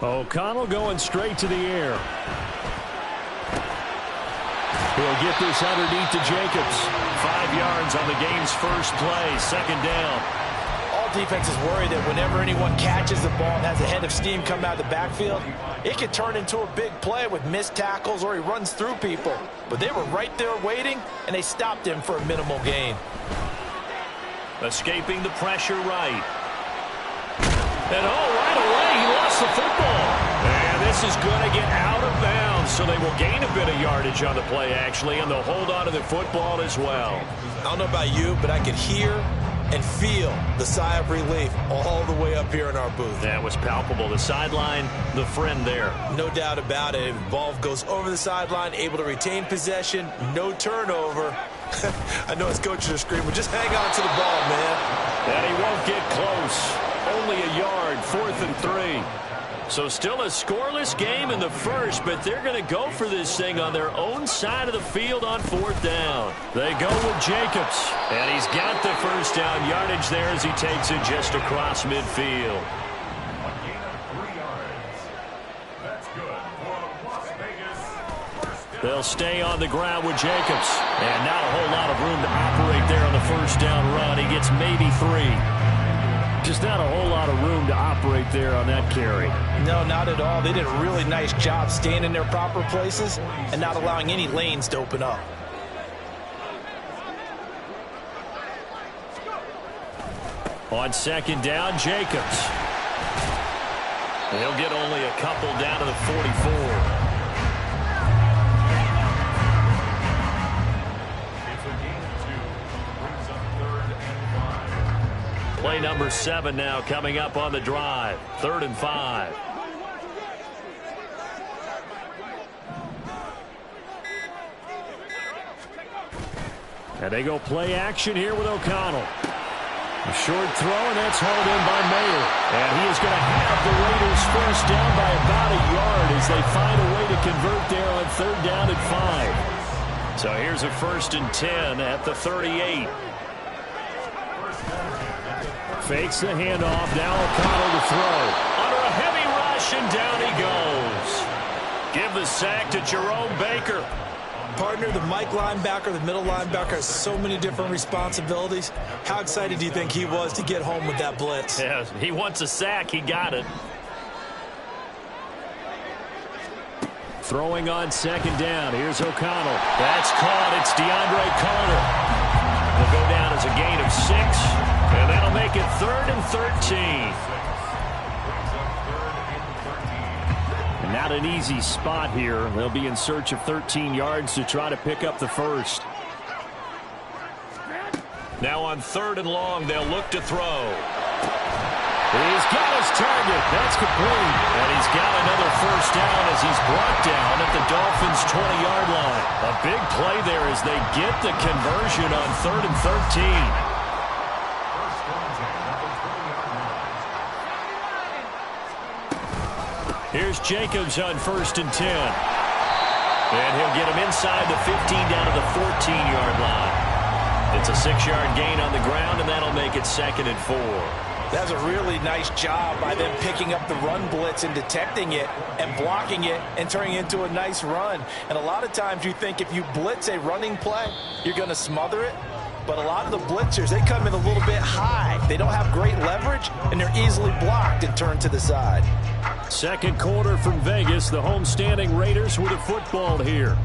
O'Connell going straight to the air. He'll get this underneath to Jacobs. 5 yards on the game's first play, second down. All defenses worry that whenever anyone catches the ball and has a head of steam come out of the backfield, it can turn into a big play with missed tackles or he runs through people. But they were right there waiting, and they stopped him for a minimal gain. Escaping the pressure right. And right away, he lost the football. And this is going to get out of bounds, so they will gain a bit of yardage on the play, actually, and they'll hold on to the football as well. I don't know about you, but I could hear and feel the sigh of relief all the way up here in our booth. That was palpable. The sideline, the friend there. No doubt about it. If the ball goes over the sideline, able to retain possession, no turnover. I know his coaches are screaming, just hang on to the ball, man. And he won't get close. Only a yard, 4th and 3. So still a scoreless game in the first, but they're going to go for this thing on their own side of the field on 4th down. They go with Jacobs, and he's got the first down yardage there as he takes it just across midfield. They'll stay on the ground with Jacobs, and not a whole lot of room to operate there on the first down run. He gets maybe 3. Just not a whole lot of room to operate there on that carry. No, not at all. They did a really nice job staying in their proper places and not allowing any lanes to open up. On second down, Jacobs. He'll get only a couple down to the 44. Play number 7 now coming up on the drive. 3rd and 5. And they go play action here with O'Connell. A short throw, and that's hauled in by Mayer. And he is going to have the Raiders first down by about a yard as they find a way to convert there on 3rd down and 5. So here's a 1st and 10 at the 38. Fakes the handoff. Now O'Connell to throw. Under a heavy rush, and down he goes. Give the sack to Jerome Baker. Partner, the Mike linebacker, the middle linebacker has so many different responsibilities. How excited do you think he was to get home with that blitz? Yeah, he wants a sack. He got it. Throwing on second down. Here's O'Connell. That's caught. It's DeAndre Carter. Will go down as a gain of 6. And that'll make it 3rd and 13. And not an easy spot here. They'll be in search of 13 yards to try to pick up the first. Now on 3rd and long, they'll look to throw. He's got his target. That's complete. And he's got another first down as he's brought down at the Dolphins' 20-yard line. A big play there as they get the conversion on 3rd and 13. Here's Jacobs on 1st and 10. And he'll get him inside the 15 down to the 14-yard line. It's a 6-yard gain on the ground, and that'll make it 2nd and 4. That's a really nice job by them picking up the run blitz and detecting it and blocking it and turning it into a nice run. And a lot of times you think if you blitz a running play, you're going to smother it. But a lot of the blitzers, they come in a little bit high. They don't have great leverage, and they're easily blocked and turned to the side. Second quarter from Vegas. The homestanding Raiders with a football here,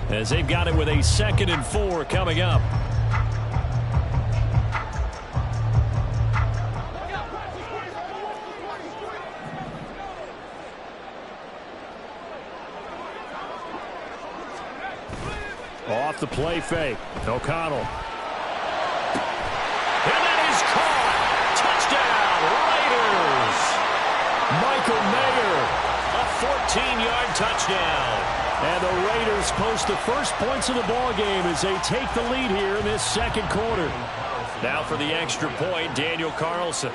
as they've got it with a 2nd and 4 coming up. Off the play fake. O'Connell. And that is caught. Touchdown, Raiders. Michael Mayer, a 14-yard touchdown. And the Raiders post the first points of the ball game as they take the lead here in this second quarter. Now for the extra point, Daniel Carlson.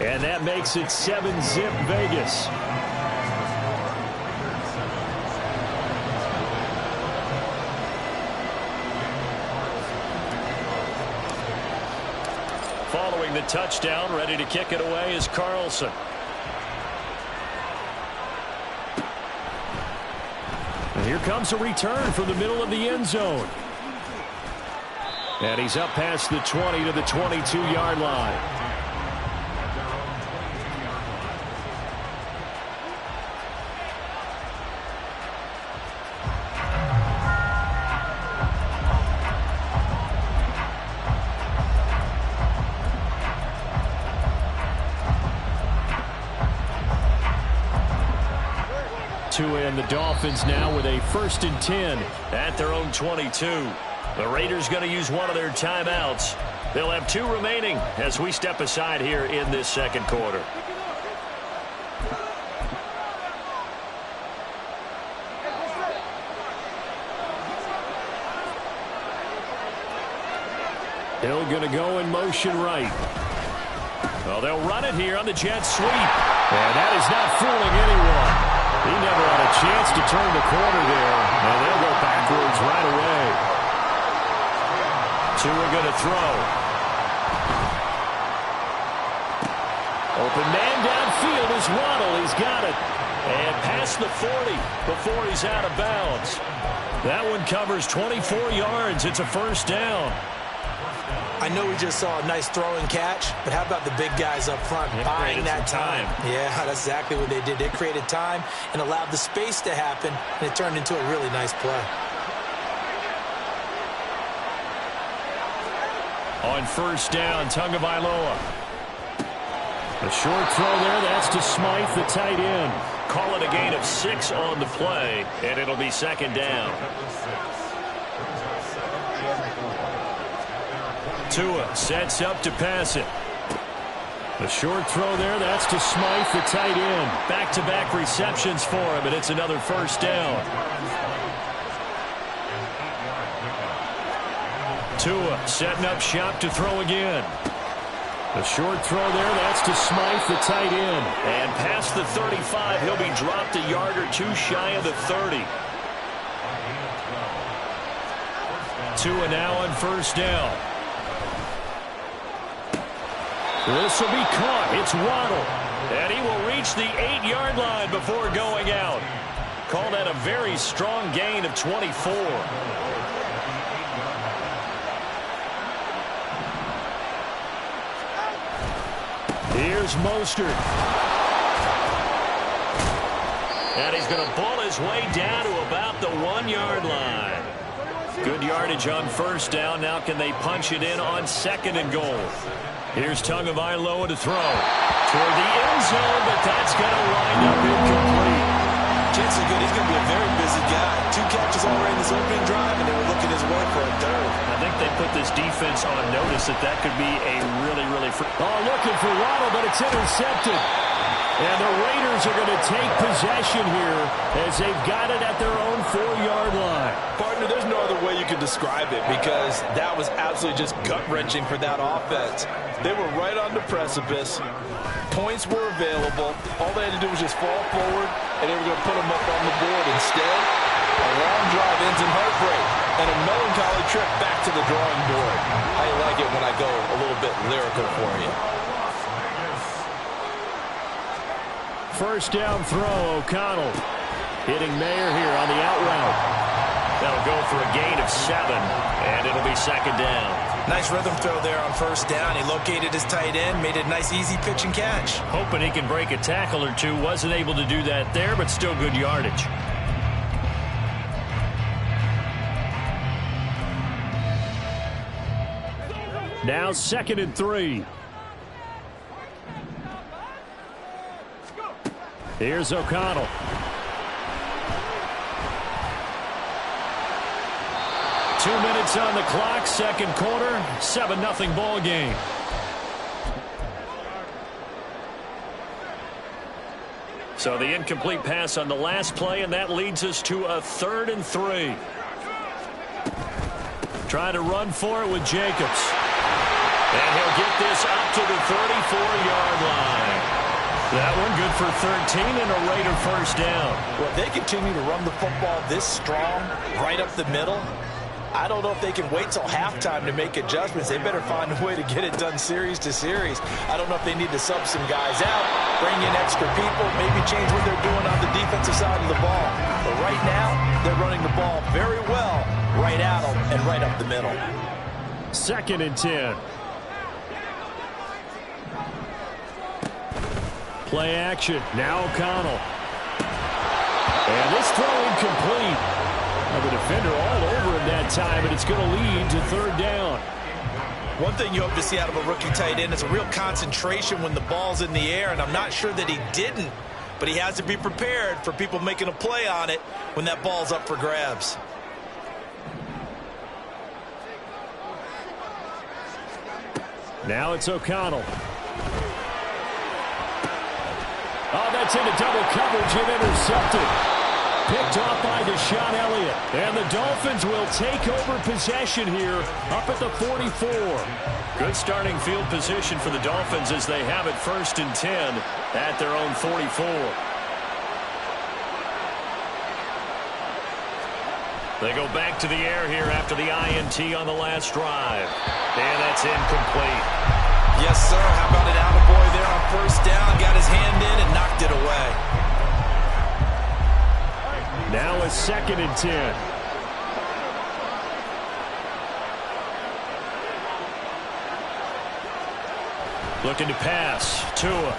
And that makes it 7-zip Vegas. Following the touchdown, ready to kick it away is Carlson. And here comes a return from the middle of the end zone. And he's up past the 20 to the 22-yard line. And the Dolphins now with a 1st and 10 at their own 22. The Raiders going to use one of their timeouts. They'll have 2 remaining as we step aside here in this second quarter. Hill going to go in motion right. Well, they'll run it here on the jet sweep. And that is not fooling anyone. He never had a chance to turn the corner there, and they'll go backwards right away. Tua going to throw. Open man downfield is Waddle. He's got it. And past the 40 before he's out of bounds. That one covers 24 yards. It's a 1st down. I know we just saw a nice throw and catch, but how about the big guys up front buying that time? Yeah, that's exactly what they did. They created time and allowed the space to happen, and it turned into a really nice play. On 1st down, Tagovailoa. A short throw there, that's to Smythe, the tight end. Call it a gain of 6 on the play, and it'll be 2nd down. Tua sets up to pass it. The short throw there, that's to Smythe, the tight end. Back-to-back receptions for him, and it's another 1st down. Tua setting up shop to throw again. The short throw there, that's to Smythe, the tight end. And past the 35, he'll be dropped a yard or 2 shy of the 30. Tua now on 1st down. This will be caught. It's Waddle. And he will reach the 8-yard line before going out. Call that a very strong gain of 24. Here's Mostert. And he's going to pull his way down to about the 1-yard line. Good yardage on 1st down. Now can they punch it in on 2nd and goal? Here's Tagovailoa to throw toward the end zone, but that's going to wind up incomplete. Chances are good. He's going to be a very busy guy. 2 catches already in this opening drive, and they were looking his way for a 3rd. I think they put this defense on notice that could be a really looking for Waddle, but it's intercepted. And the Raiders are going to take possession here as they've got it at their own 4-yard line. Partner, there's no other way you could describe it because that was absolutely just gut-wrenching for that offense. They were right on the precipice. Points were available. All they had to do was just fall forward, and they were going to put them up on the board. Instead, a long drive ends in heartbreak and a melancholy trip back to the drawing board. I like it when I go a little bit lyrical for you. 1st down throw, O'Connell hitting Mayer here on the out route. That'll go for a gain of 7, and it'll be 2nd down. Nice rhythm throw there on 1st down. He located his tight end, made it a nice easy pitch and catch. Hoping he can break a tackle or 2. Wasn't able to do that there, but still good yardage. Now 2nd and 3. Here's O'Connell. Two minutes on the clock, second quarter, 7-0 ball game. So the incomplete pass on the last play, and that leads us to a 3rd and 3. Trying to run for it with Jacobs. And he'll get this up to the 34-yard line. That one good for 13 and a Raider 1st down. Well, they continue to run the football this strong, right up the middle. I don't know if they can wait till halftime to make adjustments. They better find a way to get it done series to series. I don't know if they need to sub some guys out, bring in extra people, maybe change what they're doing on the defensive side of the ball. But right now, they're running the ball very well right at them and right up the middle. 2nd and 10. Play action. Now O'Connell. And this throw incomplete. Now the defender all over him that time, and it's going to lead to 3rd down. One thing you hope to see out of a rookie tight end is a real concentration when the ball's in the air, and I'm not sure that he didn't, but he has to be prepared for people making a play on it when that ball's up for grabs. Now it's O'Connell. Oh, that's into double coverage and intercepted. Picked off by Deshaun Elliott. And the Dolphins will take over possession here up at the 44. Good starting field position for the Dolphins as they have it 1st and 10 at their own 44. They go back to the air here after the INT on the last drive. And that's incomplete. Yes, sir. How about an attaboy there on 1st down? Got his hand in and knocked it away. Now a 2nd and 10. Looking to pass. Tua.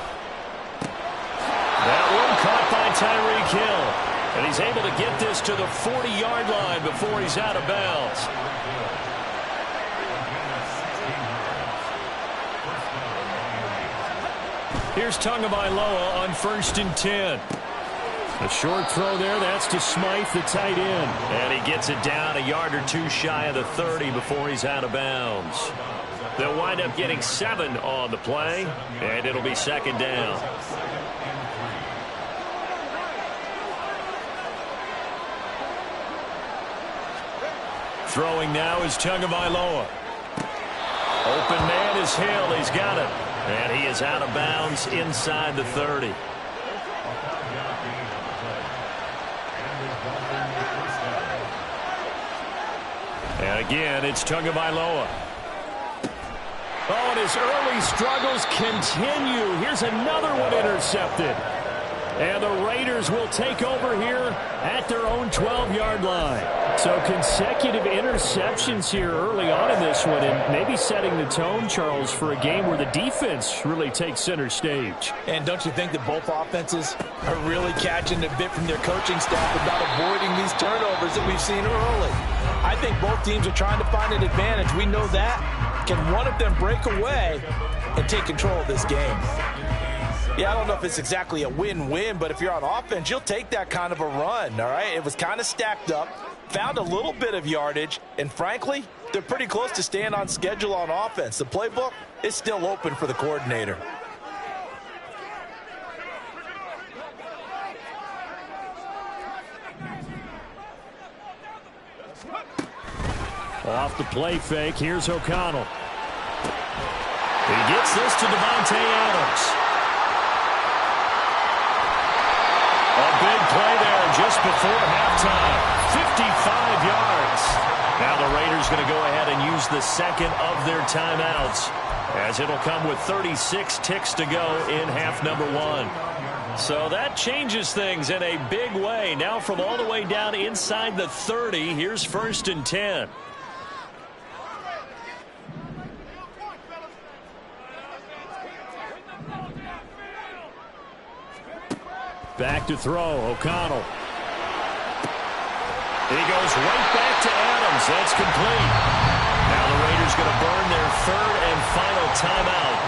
That one caught by Tyreek Hill. And he's able to get this to the 40-yard line before he's out of bounds. Here's Tagovailoa on 1st and 10. A short throw there. That's to Smythe, the tight end. And he gets it down a yard or two shy of the 30 before he's out of bounds. They'll wind up getting 7 on the play, and it'll be 2nd down. Throwing now is Tagovailoa. Open man is Hill. He's got it. And he is out of bounds inside the 30. And again, it's Tagovailoa. Oh, and his early struggles continue. Here's another one intercepted. And the Raiders will take over here at their own 12-yard line. So consecutive interceptions here early on in this one, and maybe setting the tone, Charles, for a game where the defense really takes center stage. And don't you think that both offenses are really catching a bit from their coaching staff about avoiding these turnovers that we've seen early? I think both teams are trying to find an advantage. We know that. Can one of them break away and take control of this game? Yeah, I don't know if it's exactly a win-win, but if you're on offense, you'll take that kind of a run, all right? It was kind of stacked up, found a little bit of yardage, and frankly, they're pretty close to staying on schedule on offense. The playbook is still open for the coordinator. Off the play fake, here's O'Connell. He gets this to Devontae Adams. A big play there just before halftime. 55 yards. Now the Raiders going to go ahead and use the second of their timeouts, as it'll come with 36 ticks to go in half number 1. So that changes things in a big way. Now from all the way down inside the 30, here's 1st and 10. Back to throw, O'Connell. He goes right back to Adams. That's complete. Now the Raiders going to burn their 3rd and final timeout,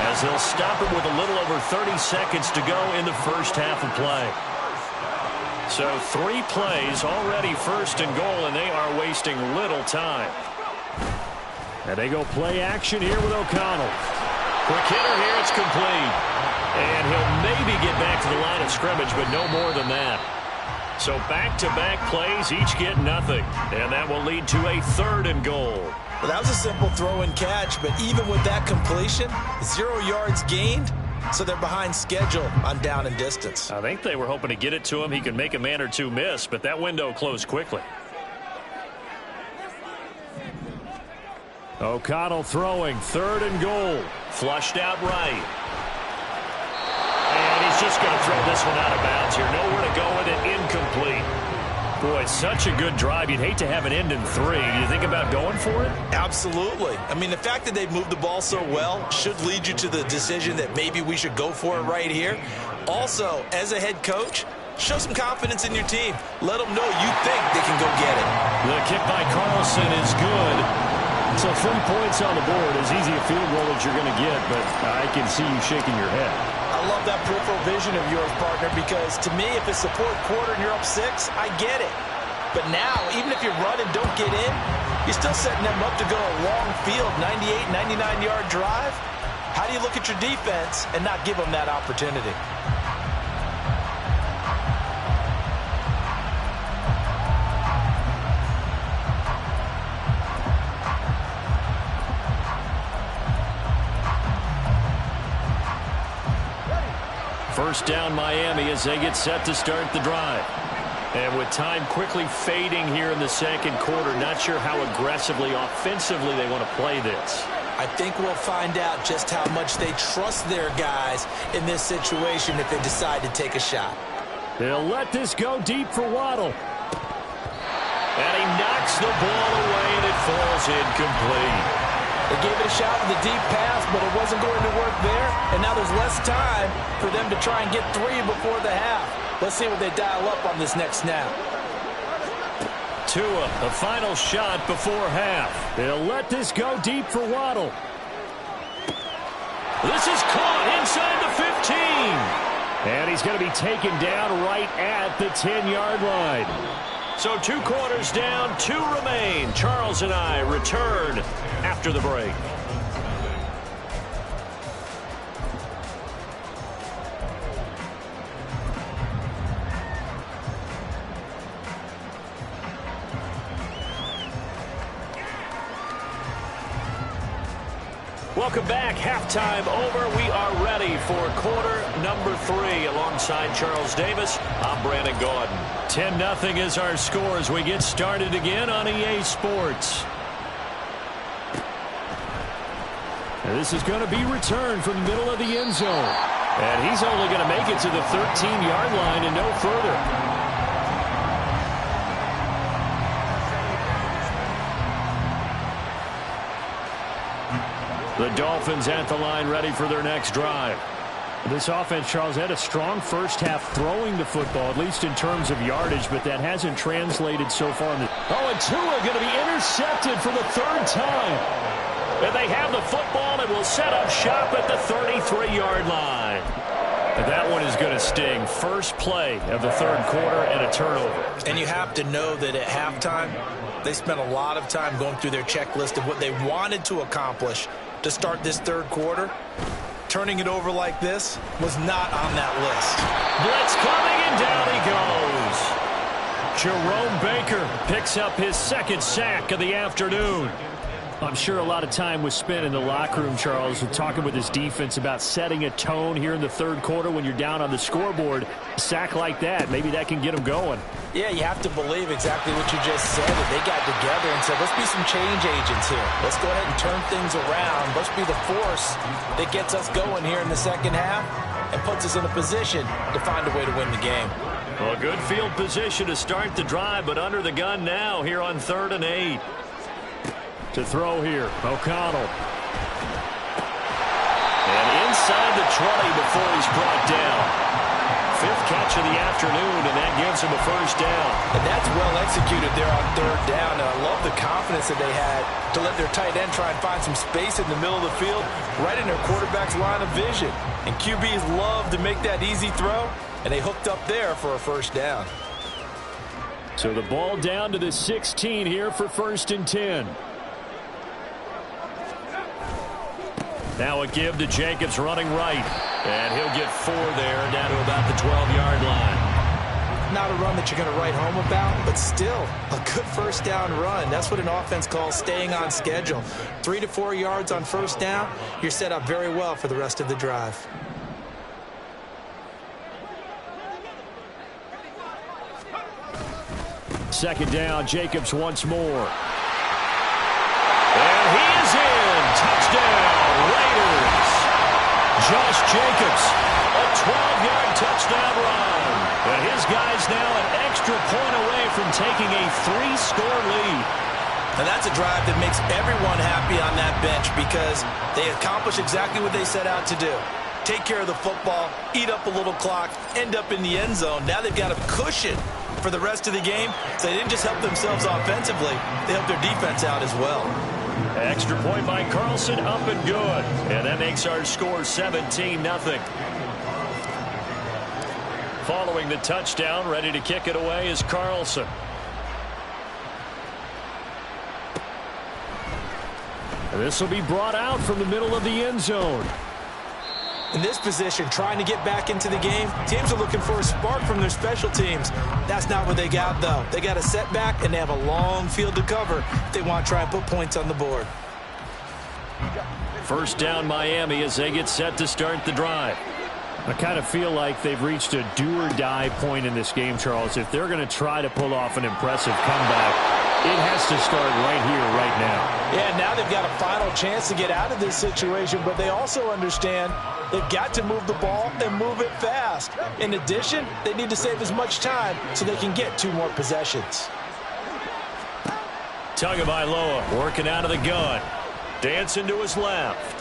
as they'll stop it with a little over 30 seconds to go in the first half of play. So 3 plays already 1st and goal, and they are wasting little time. And they go play action here with O'Connell. Quick hitter here, it's complete. And he'll maybe get back to the line of scrimmage, but no more than that. So back-to-back plays, each get nothing. And that will lead to a 3rd and goal. Well, that was a simple throw and catch, but even with that completion, 0 yards gained, so they're behind schedule on down and distance. I think they were hoping to get it to him. He could make a man or two miss, but that window closed quickly. O'Connell throwing, 3rd and goal. Flushed out right. And he's just going to throw this one out of bounds here. Nowhere to go with it, incomplete. Boy, such a good drive. You'd hate to have it end in 3. Do you think about going for it? Absolutely. I mean, the fact that they've moved the ball so well should lead you to the decision that maybe we should go for it right here. Also, as a head coach, show some confidence in your team. Let them know you think they can go get it. The kick by Carlson is good. So 3 points on the board. As easy a field goal as you're going to get, but I can see you shaking your head. I love that peripheral vision of yours, partner, because to me, if it's the 4th quarter and you're up 6, I get it. But now, even if you run and don't get in, you're still setting them up to go a long field, 98, 99-yard drive. How do you look at your defense and not give them that opportunity? First down Miami as they get set to start the drive. And with time quickly fading here in the 2nd quarter, not sure how aggressively, offensively they want to play this. I think we'll find out just how much they trust their guys in this situation if they decide to take a shot. They'll let this go deep for Waddle. And he knocks the ball away and it falls incomplete. They gave it a shot with a deep pass, but it wasn't going to work there. And now there's less time for them to try and get 3 before the half. Let's see what they dial up on this next snap. Tua, the final shot before half. They'll let this go deep for Waddle. This is caught inside the 15. And he's going to be taken down right at the 10-yard line. So 2 quarters down, 2 remain. Charles and I return after the break. Welcome back. Halftime over. We are ready for quarter number 3. Alongside Charles Davis, I'm Brandon Gaudin. 10-0 is our score as we get started again on EA Sports. And this is going to be returned from the middle of the end zone. And he's only going to make it to the 13-yard line and no further. The Dolphins at the line ready for their next drive. This offense, Charles, had a strong first half throwing the football, at least in terms of yardage, but that hasn't translated so far. Oh, and Tua going to be intercepted for the 3rd time. And they have the football and will set up shop at the 33-yard line. And that one is going to sting. First play of the 3rd quarter and a turnover. And you have to know that at halftime, they spent a lot of time going through their checklist of what they wanted to accomplish to start this 3rd quarter. Turning it over like this was not on that list. Blitz coming, and down he goes. Jerome Baker picks up his 2nd sack of the afternoon. I'm sure a lot of time was spent in the locker room, Charles, talking with his defense about setting a tone here in the 3rd quarter when you're down on the scoreboard. A sack like that, maybe that can get them going. Yeah, you have to believe exactly what you just said. That they got together and said, let's be some change agents here. Let's go ahead and turn things around. Let's be the force that gets us going here in the 2nd half and puts us in a position to find a way to win the game. Well, good field position to start the drive, but under the gun now here on 3rd and 8. To throw here, O'Connell. And inside the 20 before he's brought down. 5th catch of the afternoon, and that gives him a 1st down. And that's well executed there on 3rd down. And I love the confidence that they had to let their tight end try and find some space in the middle of the field, right in their quarterback's line of vision. And QBs love to make that easy throw, and they hooked up there for a 1st down. So the ball down to the 16 here for 1st and 10. Now a give to Jacobs running right. And he'll get 4 there, down to about the 12-yard line. Not a run that you're going to write home about, but still a good 1st down run. That's what an offense calls staying on schedule. 3 to 4 yards on 1st down, you're set up very well for the rest of the drive. Second down, Jacobs once more. And he is Josh Jacobs, a 12-yard touchdown run. And his guy's now an extra point away from taking a 3-score lead. And that's a drive that makes everyone happy on that bench because they accomplish exactly what they set out to do. Take care of the football, eat up a little clock, end up in the end zone. Now they've got a cushion for the rest of the game. So they didn't just help themselves offensively, they helped their defense out as well. Extra point by Carlson, up and good. And that makes our score 17-0. Following the touchdown, ready to kick it away is Carlson. This will be brought out from the middle of the end zone. In this position, trying to get back into the game, teams are looking for a spark from their special teams. That's not what they got, though. They got a setback, and they have a long field to cover if they want to try and put points on the board. First down, Miami, as they get set to start the drive. I kind of feel like they've reached a do-or-die point in this game, Charles. If they're going to try to pull off an impressive comeback, it has to start right here, right now. Yeah, now they've got a final chance to get out of this situation, but they also understand they've got to move the ball and move it fast. In addition, they need to save as much time so they can get 2 more possessions. Tagovailoa working out of the gun. Dancing to his left.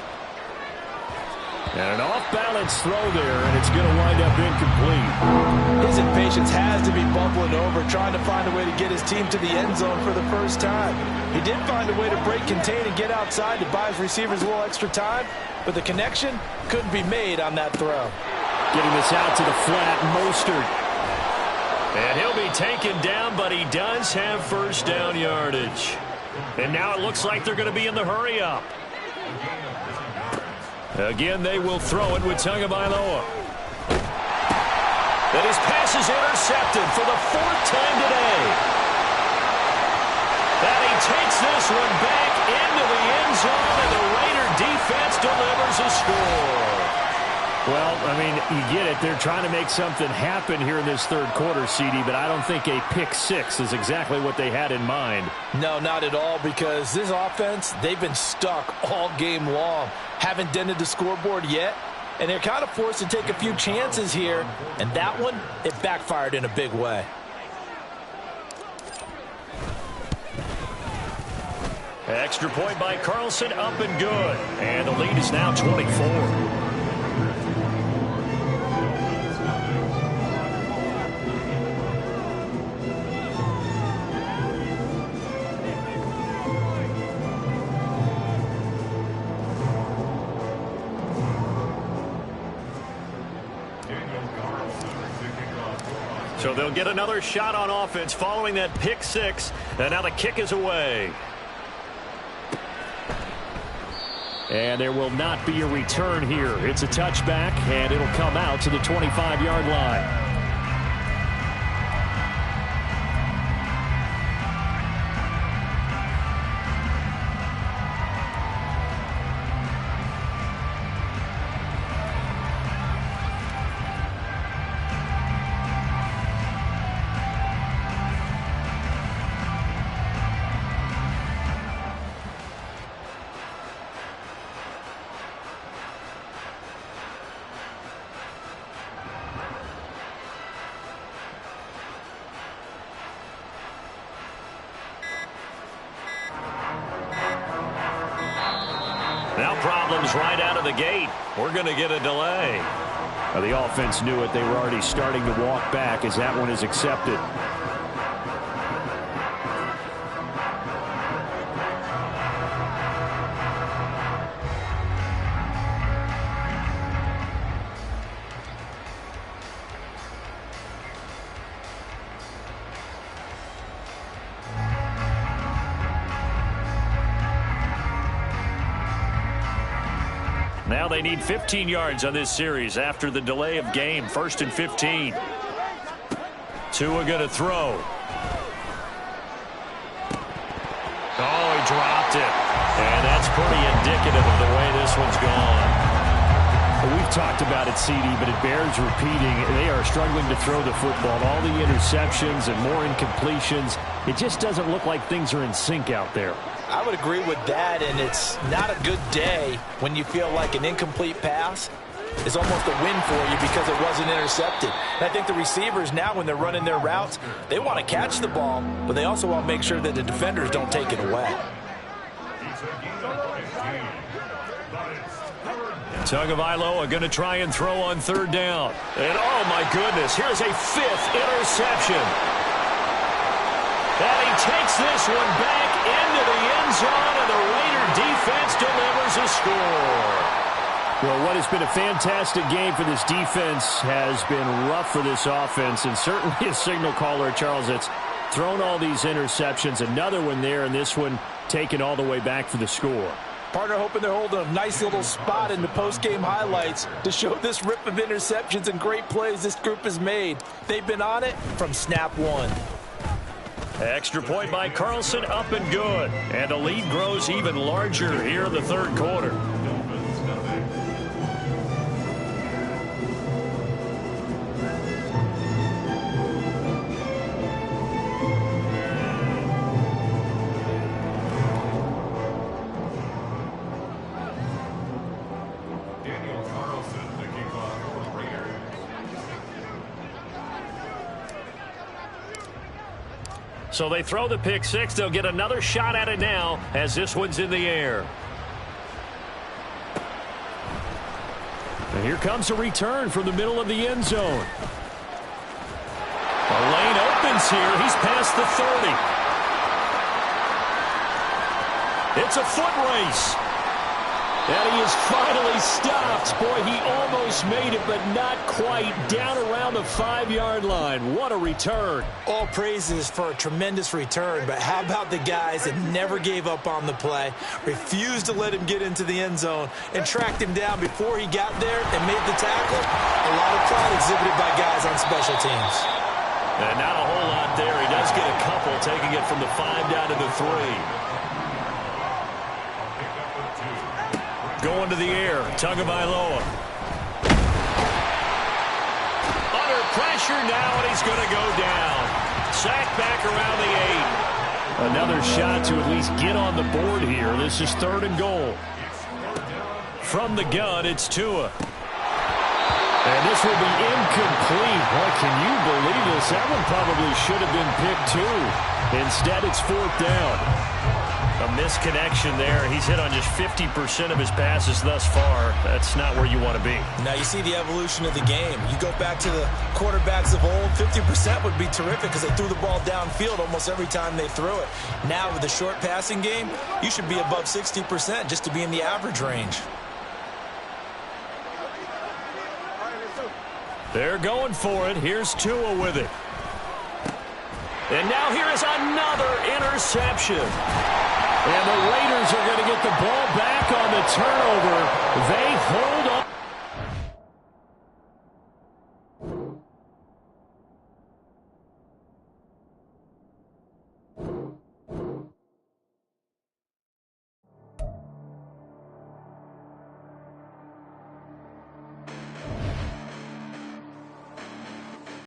And an off-balance throw there, and it's going to wind up incomplete. His impatience has to be bubbling over, trying to find a way to get his team to the end zone for the first time. He did find a way to break, contain, and get outside to buy his receivers a little extra time, but the connection couldn't be made on that throw. Getting this out to the flat, Mostert. And he'll be taken down, but he does have first down yardage. And now it looks like they're going to be in the hurry-up. Again, they will throw it with Tagovailoa. And his pass is intercepted for the 4th time today. And he takes this one back into the end zone, and the Raider defense delivers a score. Well, I mean, you get it. They're trying to make something happen here in this third quarter, CD, but I don't think a pick 6 is exactly what they had in mind. No, not at all, because this offense, they've been stuck all game long. Haven't dented the scoreboard yet, and they're kind of forced to take a few chances here, and that one, it backfired in a big way. Extra point by Carlson, up and good. And the lead is now 24. So they'll get another shot on offense following that pick 6. And now the kick is away. And there will not be a return here. It's a touchback, and it'll come out to the 25-yard line. Now problems right out of the gate. We're going to get a delay. Now the offense knew it. They were already starting to walk back as that one is accepted. Now they need 15 yards on this series after the delay of game. 1st and 15. Tua going to throw. Oh, he dropped it. And that's pretty indicative of the way this one's gone. We've talked about it, CD, but it bears repeating. They are struggling to throw the football. All the interceptions and more incompletions. It just doesn't look like things are in sync out there. I would agree with that, and it's not a good day when you feel like an incomplete pass is almost a win for you because it wasn't intercepted. And I think the receivers now, when they're running their routes, they want to catch the ball, but they also want to make sure that the defenders don't take it away. Tagovailoa going to try and throw on third down. And oh my goodness, here's a fifth interception. And he takes this one back into the end zone, and the Raider defense delivers a score. Well, what has been a fantastic game for this defense has been rough for this offense, and certainly a signal caller, Charles, that's thrown all these interceptions. Another one there, and this one taken all the way back for the score. Partner hoping they're holding a nice little spot in the post-game highlights to show this rip of interceptions and great plays this group has made. They've been on it from snap one. Extra point by Carlson, up and good. And the lead grows even larger here in the third quarter. So they throw the pick six. They'll get another shot at it now as this one's in the air. And here comes a return from the middle of the end zone. The lane opens here. He's past the 30. It's a foot race. And he is finally stopped. Boy, he almost made it, but not quite. Down around the 5-yard line. What a return. All praises for a tremendous return, but how about the guys that never gave up on the play, refused to let him get into the end zone, and tracked him down before he got there and made the tackle? A lot of pride exhibited by guys on special teams. And not a whole lot there. He does get a couple, taking it from the 5 down to the 3. Going to the air, Tagovailoa. Under pressure now, and he's going to go down. Sacked back around the 8. Another shot to at least get on the board here. This is 3rd and goal. From the gun, it's Tua. And this will be incomplete. Boy, can you believe this? That one probably should have been picked too. Instead, it's 4th down. A misconnection there. He's hit on just 50% of his passes thus far. That's not where you want to be. Now you see the evolution of the game. You go back to the quarterbacks of old, 50% would be terrific because they threw the ball downfield almost every time they threw it. Now with the short passing game, you should be above 60% just to be in the average range. They're going for it. Here's Tua with it. And now here is another interception. And the Raiders are going to get the ball back on the turnover. They hold